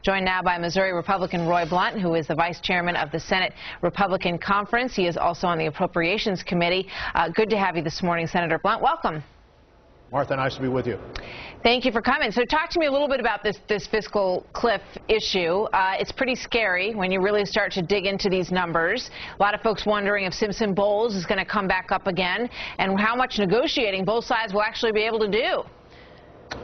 Joined now by Missouri Republican Roy Blunt, who is the vice chairman of the Senate Republican Conference. He is also on the Appropriations Committee. Good to have you this morning, Senator Blunt. Welcome. Martha, nice to be with you. Thank you for coming. So talk to me a little bit about this fiscal cliff issue. It's pretty scary when you really start to dig into these numbers. A lot of folks wondering if Simpson-Bowles is going to come back up again and how much negotiating both sides will actually be able to do.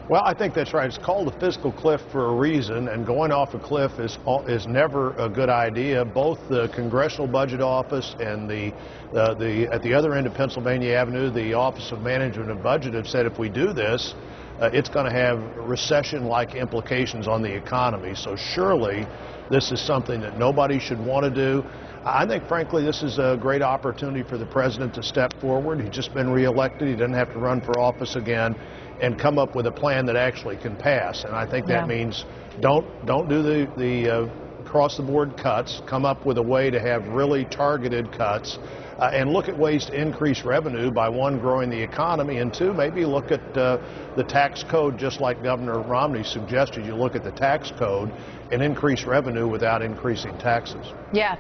Well, I think that's right. It's called the fiscal cliff for a reason, and going off a cliff is never a good idea. Both the Congressional Budget Office and at the other end of Pennsylvania Avenue, the Office of Management and Budget have said if we do this, it's going to have recession-like implications on the economy. So surely this is something that nobody should want to do. I think, frankly, this is a great opportunity for the president to step forward. He's just been reelected. He doesn't have to run for office again, and come up with a plan that actually can pass. And I think that means don't do the across-the-board cuts. Come up with a way to have really targeted cuts, and look at ways to increase revenue by, one, growing the economy, and two, maybe look at the tax code, just like Governor Romney suggested. You look at the tax code and increase revenue without increasing taxes. Yeah,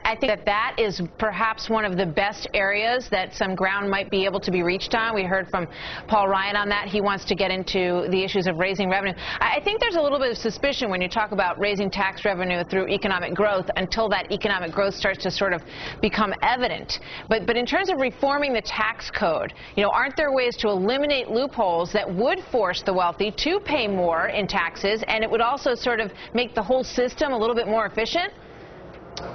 I think that is perhaps one of the best areas that some ground might be able to be reached on. We heard from Paul Ryan on that. He wants to get into the issues of raising revenue. I think there's a little bit of suspicion when you talk about raising tax revenue through economic growth until that economic growth starts to sort of become evident. But in terms of reforming the tax code, aren't there ways to eliminate loopholes that would force the wealthy to pay more in taxes, and it would also sort of make the whole system a little bit more efficient?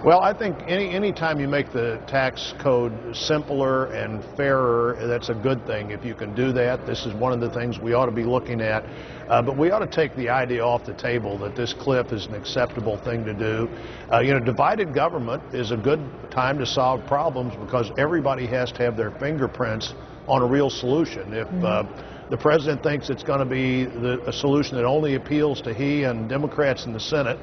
Well, I think any time you make the tax code simpler and fairer, that's a good thing. If you can do that, this is one of the things we ought to be looking at. But we ought to take the idea off the table that this cliff is an acceptable thing to do. Divided government is a good time to solve problems because everybody has to have their fingerprints on a real solution. If the president thinks it's going to be a solution that only appeals to he and Democrats in the Senate,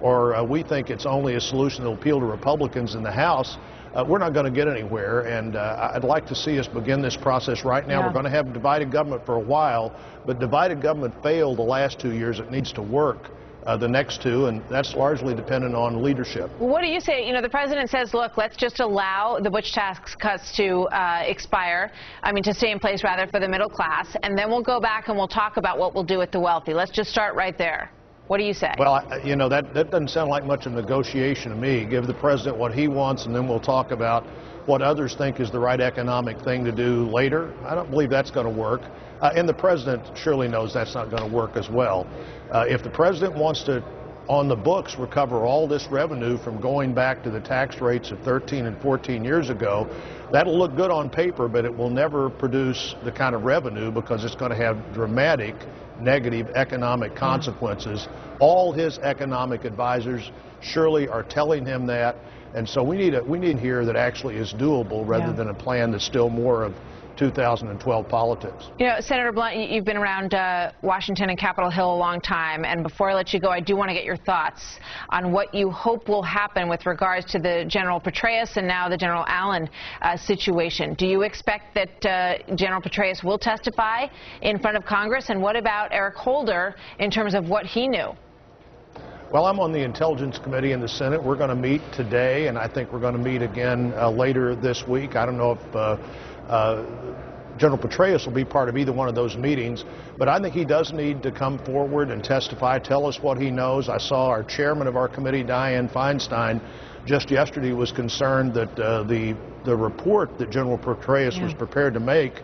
or we think it's only a solution that will appeal to Republicans in the House, we're not going to get anywhere. And I'd like to see us begin this process right now. We're going to have divided government for a while, but divided government failed the last 2 years. It needs to work the next two, and that's largely dependent on leadership. What do you say? The president says, look, let's just allow the Bush tax cuts to to stay in place, rather, for the middle class, and then we'll go back and we'll talk about what we'll do with the wealthy. Let's just start right there. What do you say? Well, that doesn't sound like much of a negotiation to me. Give the president what he wants, and then we'll talk about what others think is the right economic thing to do later. I don't believe that's going to work. And the president surely knows that's not going to work as well. If the president wants to, on the books, recover all this revenue from going back to the tax rates of 13 and 14 years ago, that'll look good on paper, but it will never produce the kind of revenue because it's going to have dramatic negative economic consequences. All his economic advisors surely are telling him that, and so we need here that actually is doable rather than a plan that's still more of 2012 politics. Senator Blunt, you've been around Washington and Capitol Hill a long time, and before I let you go, I do want to get your thoughts on what you hope will happen with regards to the General Petraeus and now the General Allen situation. Do you expect that General Petraeus will testify in front of Congress, and what about Eric Holder in terms of what he knew? Well, I'm on the Intelligence Committee in the Senate. We're going to meet today, and I think we're going to meet again later this week. I don't know if General Petraeus will be part of either one of those meetings, but I think he does need to come forward and testify, tell us what he knows. I saw our chairman of our committee, Dianne Feinstein, just yesterday was concerned that the report that General Petraeus was prepared to make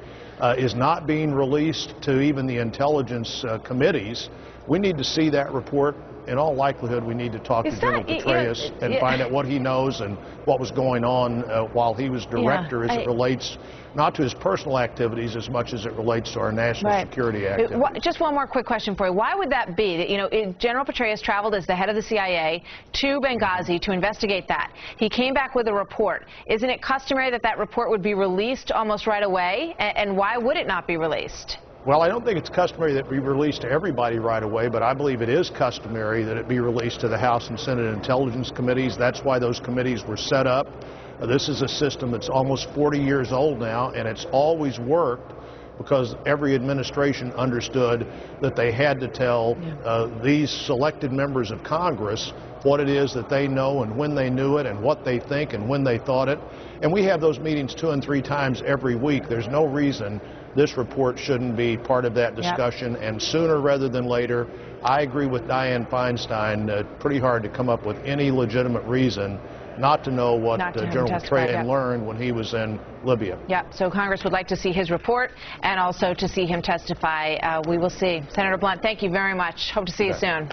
is not being released to even the intelligence committees. We need to see that report. In all likelihood, we need to talk to General Petraeus and find out what he knows and what was going on while he was director as it relates not to his personal activities as much as it relates to our national security activities. Just one more quick question for you. Why would that be? General Petraeus traveled as the head of the CIA to Benghazi to investigate that. He came back with a report. Isn't it customary that that report would be released almost right away? And why would it not be released? Well, I don't think it's customary that it be released to everybody right away, but I believe it is customary that it be released to the House and Senate Intelligence Committees. That's why those committees were set up. This is a system that's almost 40 years old now, and it's always worked because every administration understood that they had to tell these selected members of Congress what it is that they know and when they knew it and what they think and when they thought it. And we have those meetings 2 and 3 times every week. There's no reason this report shouldn't be part of that discussion, and sooner rather than later. I agree with Dianne Feinstein, pretty hard to come up with any legitimate reason not to know what General Petraeus learned when he was in Libya. Yeah, so Congress would like to see his report and also to see him testify. We will see. Senator Blunt, thank you very much. Hope to see you soon.